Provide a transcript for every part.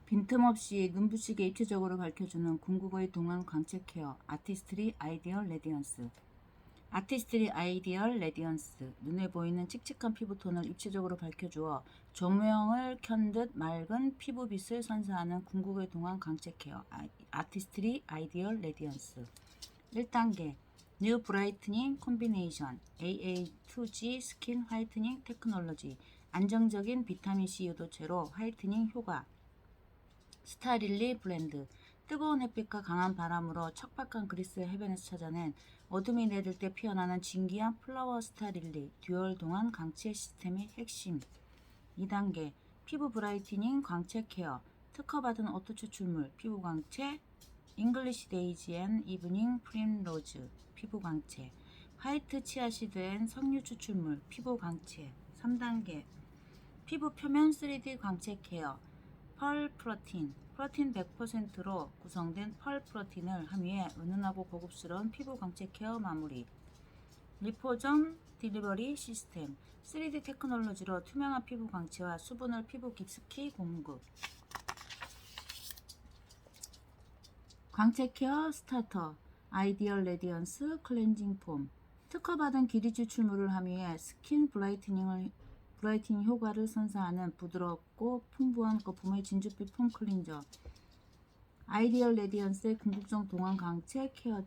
빈틈없이 눈부시게 입체적으로 밝혀주는 궁극의 동안 광채 케어 아티스트리 아이디얼 레디언스. 아티스트리 아이디얼 레디언스. 눈에 보이는 칙칙한 피부톤을 입체적으로 밝혀주어 조명을 켠 듯 맑은 피부빛을 선사하는 궁극의 동안 광채 케어 아티스트리 아이디얼 레디언스. 1단계 뉴 브라이트닝 콤비네이션 AA2G 스킨 화이트닝 테크놀로지. 안정적인 비타민C 유도체로 화이트닝 효과. 스타릴리 블렌드. 뜨거운 햇빛과 강한 바람으로 척박한 그리스의 해변에서 찾아낸 어둠이 내릴 때 피어나는 진기한 플라워 스타릴리 듀얼 동안 광채 시스템의 핵심. 2단계 피부 브라이트닝 광채 케어 특허받은 오토 추출물 피부 광채 잉글리시 데이지 앤 이브닝 프림로즈 피부 광채 화이트 치아시드 앤 석류 추출물 피부 광채. 3단계 피부 표면 3D 광채 케어 펄 프로틴 100%로 구성된 펄 프로틴을 함유해 은은하고 고급스러운 피부 광채 케어 마무리. 리포점 딜리버리 시스템 3D 테크놀로지로 투명한 피부 광채와 수분을 피부 깊숙이 공급. 광채 케어 스타터 아이디얼 레디언스 클렌징 폼. 특허받은 기리 추출물을 함유해 스킨 브라이트닝 효과를 선사하는 부드럽고 풍부한 거품의 진주빛 폼 클린저. 아이디얼 레디언스의 궁극적 동안 광채 케어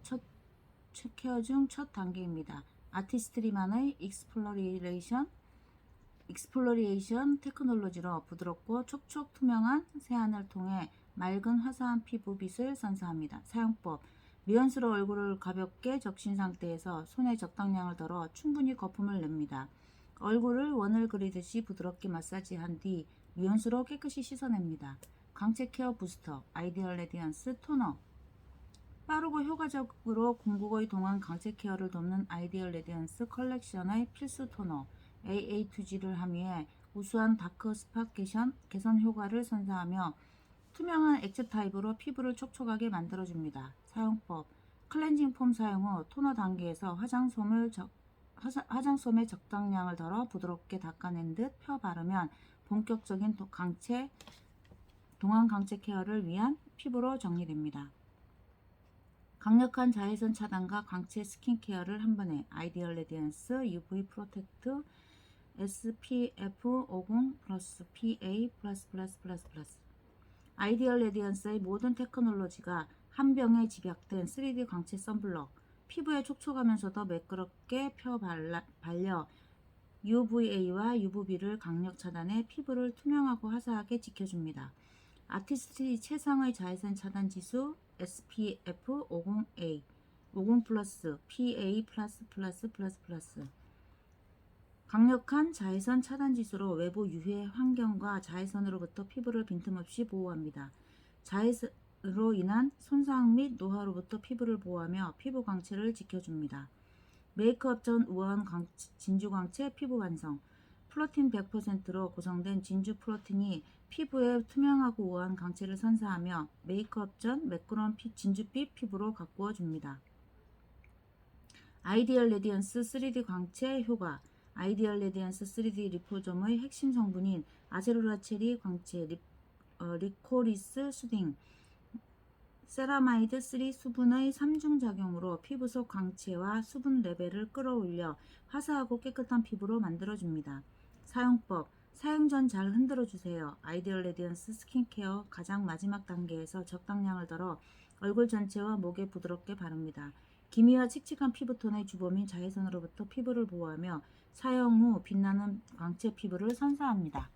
중 첫 단계입니다. 아티스트리만의 익스플로리에이션 테크놀로지로 부드럽고 촉촉 투명한 세안을 통해 맑은 화사한 피부빛을 선사합니다. 사용법 미온수로 얼굴을 가볍게 적신 상태에서 손에 적당량을 덜어 충분히 거품을 냅니다. 얼굴을 원을 그리듯이 부드럽게 마사지한 뒤 미온수로 깨끗이 씻어냅니다. 광채 케어 부스터 아이디얼 레디언스 토너. 빠르고 효과적으로 궁극의 동안 광채 케어를 돕는 아이디얼 레디언스 컬렉션의 필수 토너 AA2G를 함유해 우수한 다크 스팟 개선 효과를 선사하며 투명한 액체 타입으로 피부를 촉촉하게 만들어줍니다. 사용법 클렌징 폼 사용 후 토너 단계에서 화장솜에 적당량을 덜어 부드럽게 닦아낸 듯 펴 바르면 본격적인 동안 광채 케어를 위한 피부로 정리됩니다. 강력한 자외선 차단과 광채 스킨케어를 한 번에 아이디얼 레디언스 UV 프로텍트 SPF 50+ PA++++. 아이디얼 레디언스의 모든 테크놀로지가 한 병에 집약된 3D 광채 선블럭. 피부에 촉촉하면서도 매끄럽게 발려 UVA와 UVB를 강력 차단해 피부를 투명하고 화사하게 지켜줍니다. 아티스트리 최상의 자외선 차단 지수 SPF 50A 50+ PA++++. 강력한 자외선 차단 지수로 외부 유해 환경과 자외선으로부터 피부를 빈틈없이 보호합니다. 자외선으로 인한 손상 및 노화로부터 피부를 보호하며 피부 광채를 지켜줍니다. 메이크업 전 우아한 진주 광채 피부 완성. 프로틴 100%로 구성된 진주 프로틴이 피부에 투명하고 우아한 광채를 선사하며 메이크업 전 매끄러운 진주빛 피부로 가꾸어 줍니다. 아이디얼 레디언스 3D 광채 효과. 아이디얼 레디언스 3D 리포점의 핵심 성분인 아제로라체리 광채, 리코리스 수딩, 세라마이드 3 수분의 3중 작용으로 피부 속 광채와 수분 레벨을 끌어올려 화사하고 깨끗한 피부로 만들어줍니다. 사용법 사용 전 잘 흔들어주세요. 아이디얼 레디언스 스킨케어 가장 마지막 단계에서 적당량을 덜어 얼굴 전체와 목에 부드럽게 바릅니다. 기미와 칙칙한 피부톤의 주범인 자외선으로부터 피부를 보호하며 사용 후 빛나는 광채 피부를 선사합니다.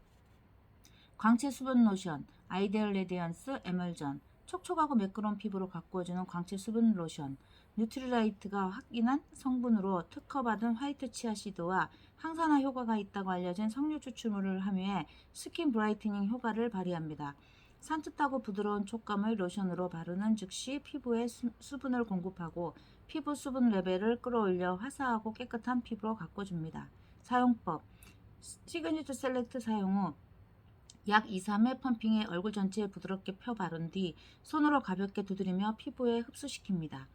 광채 수분 로션 아이디얼 레디언스 에멀전. 촉촉하고 매끄러운 피부로 가꾸어주는 광채 수분 로션. 뉴트리라이트가 확인한 성분으로 특허받은 화이트 치아시드와 항산화 효과가 있다고 알려진 석류 추출물을 함유해 스킨 브라이트닝 효과를 발휘합니다. 산뜻하고 부드러운 촉감의 로션으로 바르는 즉시 피부에 수분을 공급하고 피부 수분 레벨을 끌어올려 화사하고 깨끗한 피부로 가꿔줍니다. 사용법 시그니처 셀렉트 사용 후 약 2-3회 펌핑해 얼굴 전체에 부드럽게 펴 바른 뒤 손으로 가볍게 두드리며 피부에 흡수시킵니다.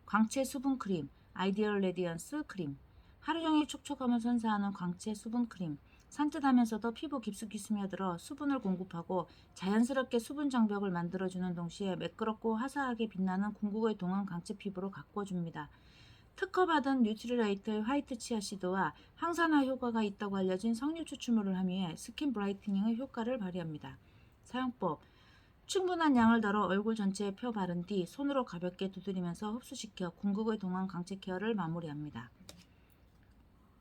광채 수분 크림 아이디얼 레디언스 크림. 하루 종일 촉촉함을 선사하는 광채 수분 크림. 산뜻하면서도 피부 깊숙이 스며들어 수분을 공급하고 자연스럽게 수분 장벽을 만들어주는 동시에 매끄럽고 화사하게 빛나는 궁극의 동안 강체 피부로 가꿔줍니다. 특허받은 뉴트리라이트의 화이트 치아시드와 항산화 효과가 있다고 알려진 석류 추출물을 함유해 스킨 브라이트닝의 효과를 발휘합니다. 사용법: 충분한 양을 덜어 얼굴 전체에 펴 바른 뒤 손으로 가볍게 두드리면서 흡수시켜 궁극의 동안 강체 케어를 마무리합니다.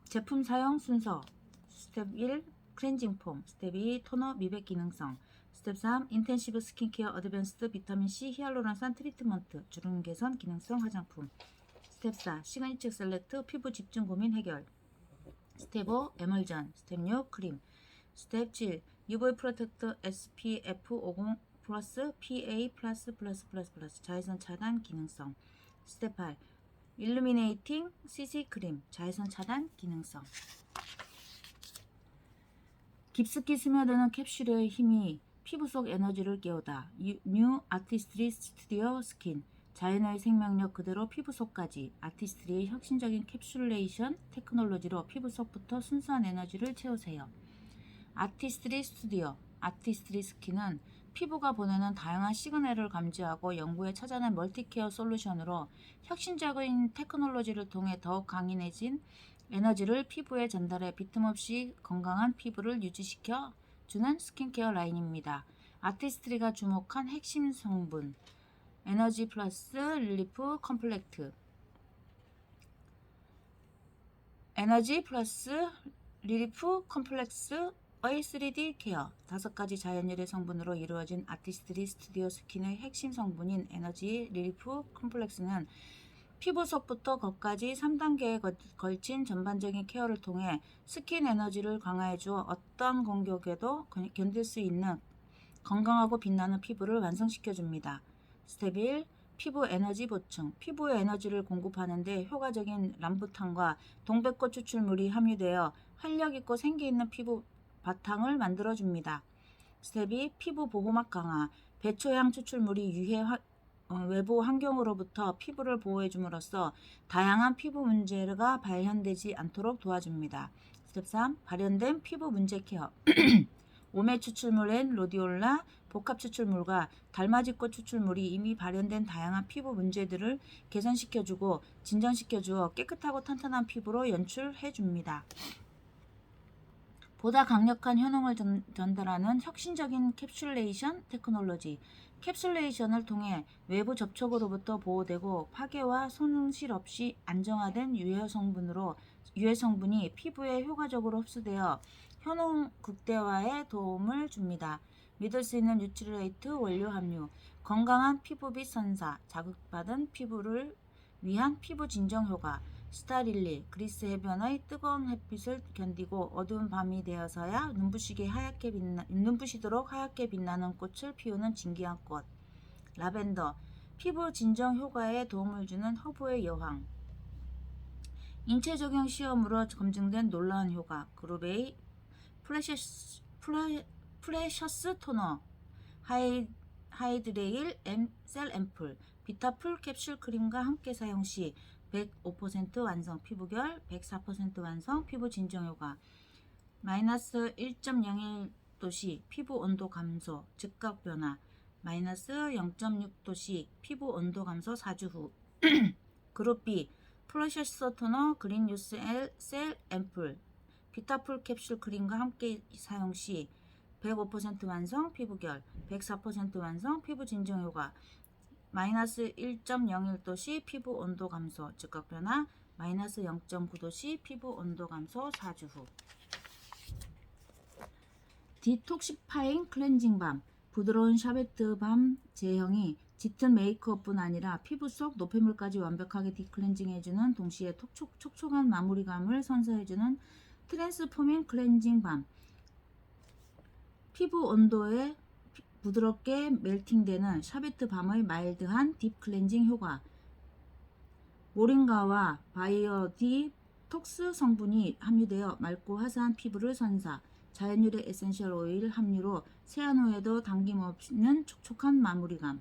제품 사용 순서: 스텝 1. 클렌징 폼. 스텝 2. 토너 미백 기능성. 스텝 3. 인텐시브 스킨케어 어드밴스드 비타민C 히알루론산 트리트먼트 주름 개선 기능성 화장품. 스텝 4. 시그니처 셀렉트 피부 집중 고민 해결. 스텝 5. 에멀전. 스텝 6. 크림. 스텝 7. UV 프로텍터 SPF 50 플러스 PA 플러스 자외선 차단 기능성. 스텝 8. 일루미네이팅 CC 크림 자외선 차단 기능성. 깊숙이 스며드는 캡슐의 힘이 피부 속 에너지를 깨우다. 뉴 아티스트리 스튜디오 스킨 자연의 생명력 그대로 피부 속까지. 아티스트리의 혁신적인 캡슐레이션 테크놀로지로 피부 속부터 순수한 에너지를 채우세요. 아티스트리 스튜디오 아티스트리 스킨은 피부가 보내는 다양한 시그널을 감지하고 연구에 찾아낸 멀티케어 솔루션으로 혁신적인 테크놀로지를 통해 더욱 강인해진 에너지를 피부에 전달해 비틈없이 건강한 피부를 유지시켜 주는 스킨케어 라인입니다. 아티스트리가 주목한 핵심 성분: 에너지 플러스 릴리프 컴플렉트. 에너지 플러스 릴리프 컴플렉스의 3D 케어. 5가지 자연유래 성분으로 이루어진 아티스트리 스튜디오 스킨의 핵심 성분인 에너지 릴리프 컴플렉스는 피부 속부터 겉까지 3단계에 걸친 전반적인 케어를 통해 스킨 에너지를 강화해 주어 어떠한 공격에도 견딜 수 있는 건강하고 빛나는 피부를 완성시켜 줍니다. 스텝 1. 피부 에너지 보충. 피부에 에너지를 공급하는 데 효과적인 람부탄과 동백꽃 추출물이 함유되어 활력있고 생기있는 피부 바탕을 만들어줍니다. 스텝 2. 피부 보호막 강화. 배초향 추출물이 외부 환경으로부터 피부를 보호해줌으로써 다양한 피부 문제가 발현되지 않도록 도와줍니다. 스텝 3. 발현된 피부 문제 케어. 오메 추출물엔 로디올라 복합 추출물과 달맞이꽃 추출물이 이미 발현된 다양한 피부 문제들을 개선시켜주고 진정시켜주어 깨끗하고 탄탄한 피부로 연출해줍니다. 보다 강력한 효능을 전달하는 혁신적인 캡슐레이션 테크놀로지. 캡슐레이션을 통해 외부 접촉으로부터 보호되고 파괴와 손실 없이 안정화된 유해 성분이 피부에 효과적으로 흡수되어 효능 극대화에 도움을 줍니다. 믿을 수 있는 뉴트리라이트 원료 함유. 건강한 피부빛 선사. 자극받은 피부를 위한 피부 진정 효과. 스타릴리. 그리스 해변의 뜨거운 햇빛을 견디고 어두운 밤이 되어서야 눈부시도록 하얗게 빛나는 꽃을 피우는 진귀한 꽃. 라벤더. 피부 진정 효과에 도움을 주는 허브의 여황. 인체 적용 시험으로 검증된 놀라운 효과. 그루베이 프레셔스 토너. 하이드레일 셀 앰플. 비타풀 캡슐 크림과 함께 사용 시 105% 완성 피부결, 104% 완성 피부 진정 효과. 마이너스 1.01도씨 피부 온도 감소, 즉각 변화. 마이너스 0.6도씨 피부 온도 감소 4주 후. 그룹 B 프레셔스 토너 그린 유스 셀 앰플. 비타풀 캡슐 크림과 함께 사용 시 105% 완성 피부결, 104% 완성 피부 진정 효과. 마이너스 1.01도씨 피부 온도 감소, 즉각 변화. 마이너스 0.9도씨 피부 온도 감소 4주 후. 디톡시파잉 클렌징 밤. 부드러운 샤베트 밤 제형이 짙은 메이크업뿐 아니라 피부 속 노폐물까지 완벽하게 디클렌징해주는 동시에 촉촉한 마무리감을 선사해주는 트랜스포밍 클렌징 밤. 피부 온도에 부드럽게 멜팅되는 샤베트 밤의 마일드한 딥 클렌징 효과. 모링가와 바이오디톡스 성분이 함유되어 맑고 화사한 피부를 선사. 자연유래 에센셜 오일 함유로 세안 후에도 당김없는 촉촉한 마무리감.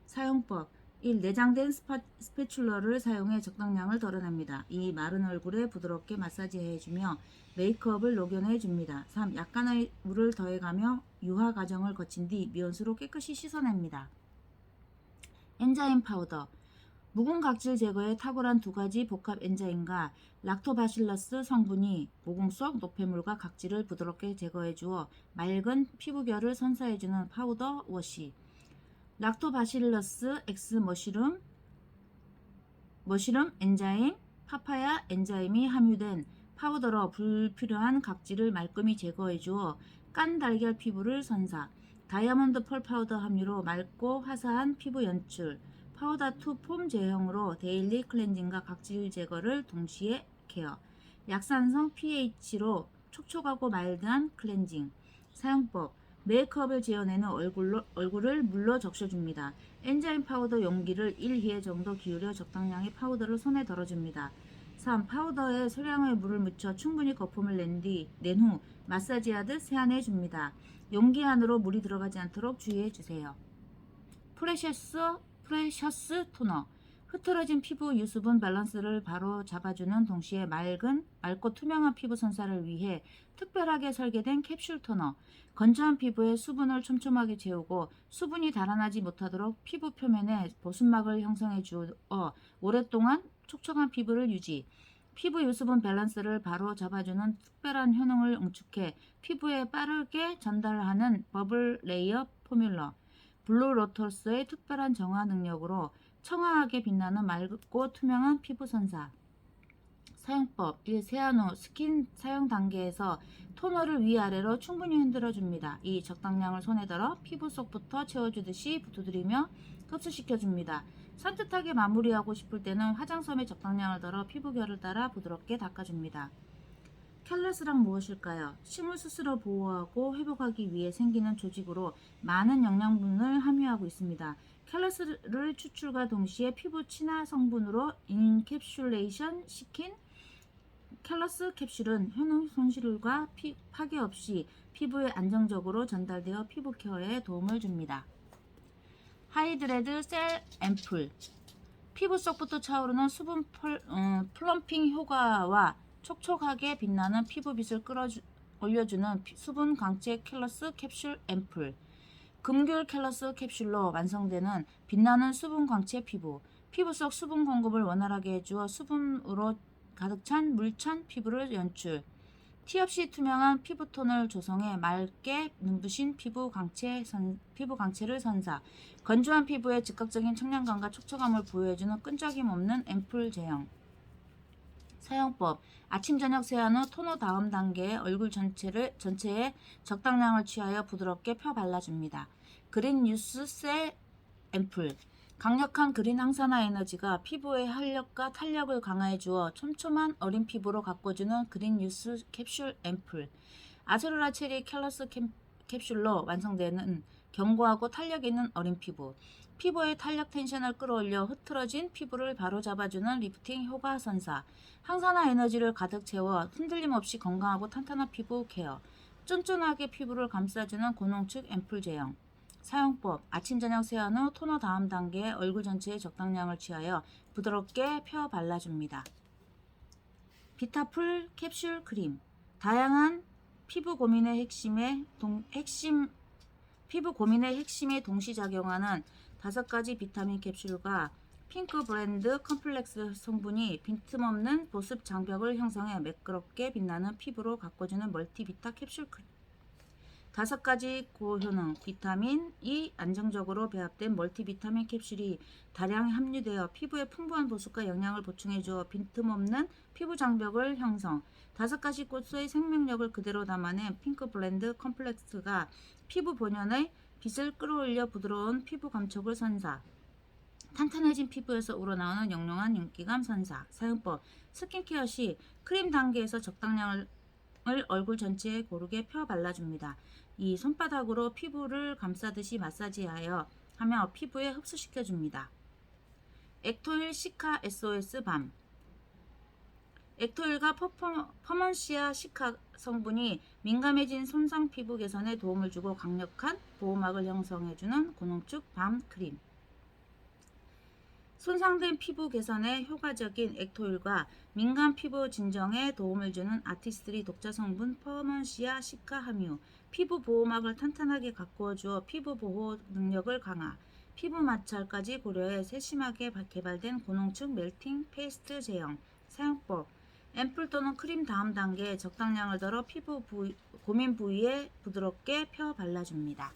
사용법: 1. 내장된 스패츌러를 사용해 적당량을 덜어냅니다. 2. 마른 얼굴에 부드럽게 마사지해주며 메이크업을 녹여내줍니다. 3. 약간의 물을 더해가며 유화 과정을 거친 뒤 미온수로 깨끗이 씻어냅니다. 엔자임 파우더. 묵은 각질 제거에 탁월한 두 가지 복합 엔자임과 락토바실러스 성분이 모공 속 노폐물과 각질을 부드럽게 제거해 주어 맑은 피부결을 선사해주는 파우더 워시. 락토바실러스 엑스 머쉬룸 엔자임, 파파야 엔자임이 함유된 파우더로 불필요한 각질을 말끔히 제거해 주어 깐 달걀 피부를 선사. 다이아몬드 펄 파우더 함유로 맑고 화사한 피부 연출. 파우더 투 폼 제형으로 데일리 클렌징과 각질 제거를 동시에 케어. 약산성 pH로 촉촉하고 마일드한 클렌징. 사용법. 메이크업을 지어내는 얼굴을 물로 적셔줍니다. 엔자임 파우더 용기를 1회 정도 기울여 적당량의 파우더를 손에 덜어줍니다. 3. 파우더에 소량의 물을 묻혀 충분히 거품을 낸 후 마사지하듯 세안해줍니다. 용기 안으로 물이 들어가지 않도록 주의해주세요. 프레셔스 토너. 흐트러진 피부 유수분 밸런스를 바로 잡아주는 동시에 맑고 투명한 피부 선사를 위해 특별하게 설계된 캡슐 토너. 건조한 피부에 수분을 촘촘하게 채우고 수분이 달아나지 못하도록 피부 표면에 보습막을 형성해 주어 오랫동안 촉촉한 피부를 유지. 피부 유수분 밸런스를 바로 잡아주는 특별한 효능을 응축해 피부에 빠르게 전달하는 버블 레이어 포뮬러. 블루 로터스의 특별한 정화 능력으로 청아하게 빛나는 맑고 투명한 피부 선사. 사용법. 1. 세안 후 스킨 사용 단계에서 토너를 위아래로 충분히 흔들어줍니다. 2. 적당량을 손에 들어 피부 속부터 채워주듯이 두드리며 흡수시켜줍니다. 산뜻하게 마무리하고 싶을 때는 화장솜에 적당량을 덜어 피부결을 따라 부드럽게 닦아줍니다. 캘러스란 무엇일까요? 식물 스스로 보호하고 회복하기 위해 생기는 조직으로 많은 영양분을 함유하고 있습니다. 캘러스를 추출과 동시에 피부 친화 성분으로 인캡슐레이션 시킨 캘러스 캡슐은 효능 손실과 파괴 없이 피부에 안정적으로 전달되어 피부 케어에 도움을 줍니다. 하이드레드 셀 앰플. 피부 속부터 차오르는 수분 플럼핑 효과와 촉촉하게 빛나는 피부빛을 올려주는 수분 강체 캘러스 캡슐 앰플. 금귤 캘러스 캡슐로 완성되는 빛나는 수분 광채 피부. 피부 속 수분 공급을 원활하게 해주어 수분으로 가득 찬 물찬 피부를 연출. 티 없이 투명한 피부톤을 조성해 맑게 눈부신 피부 강체를 선사. 건조한 피부에 즉각적인 청량감과 촉촉함을 부여해주는 끈적임 없는 앰플 제형. 사용법. 아침 저녁 세안 후 토너 다음 단계에 얼굴 전체에 적당량을 취하여 부드럽게 펴 발라줍니다. 그린 뉴스 셀 앰플. 강력한 그린 항산화 에너지가 피부의 활력과 탄력을 강화해 주어 촘촘한 어린 피부로 가꿔주는 그린 뉴스 캡슐 앰플. 아스로라 체리 캘러스 캡슐로 완성되는 견고하고 탄력 있는 어린 피부. 피부의 탄력 텐션을 끌어올려 흐트러진 피부를 바로잡아주는 리프팅 효과 선사. 항산화 에너지를 가득 채워 흔들림 없이 건강하고 탄탄한 피부 케어. 쫀쫀하게 피부를 감싸주는 고농축 앰플 제형. 사용법. 아침 저녁 세안 후 토너 다음 단계에 얼굴 전체에 적당량을 취하여 부드럽게 펴 발라줍니다. 비타풀 캡슐 크림. 다양한 피부 고민의 핵심에 동시작용하는 5가지 비타민 캡슐과 핑크 브랜드 컴플렉스 성분이 빈틈없는 보습 장벽을 형성해 매끄럽게 빛나는 피부로 가꿔주는 멀티비타 캡슐 크림. 5가지 고효능 비타민이 안정적으로 배합된 멀티비타민 캡슐이 다량 함유되어 피부에 풍부한 보습과 영양을 보충해 주어 빈틈없는 피부 장벽을 형성. 5가지 꽃의 생명력을 그대로 담아낸 핑크 블렌드 컴플렉스가 피부 본연의 빛을 끌어올려 부드러운 피부 감촉을 선사. 탄탄해진 피부에서 우러나오는 영롱한 윤기감 선사. 사용법. 스킨케어 시 크림 단계에서 적당량을 얼굴 전체에 고르게 펴 발라줍니다. 이 손바닥으로 피부를 감싸듯이 마사지하며 피부에 흡수시켜줍니다. 액토일 시카 SOS 밤. 액토일과 퍼먼시아 시카 성분이 민감해진 손상 피부 개선에 도움을 주고 강력한 보호막을 형성해주는 고농축 밤 크림. 손상된 피부 개선에 효과적인 액토일과 민감 피부 진정에 도움을 주는 아티스트리 독자 성분 퍼먼시아 시카 함유, 피부 보호막을 탄탄하게 가꾸어 주어 피부 보호 능력을 강화, 피부 마찰까지 고려해 세심하게 개발된 고농축 멜팅 페이스트 제형. 사용법: 앰플 또는 크림 다음 단계에 적당량을 덜어 피부 고민 부위에 부드럽게 펴 발라줍니다.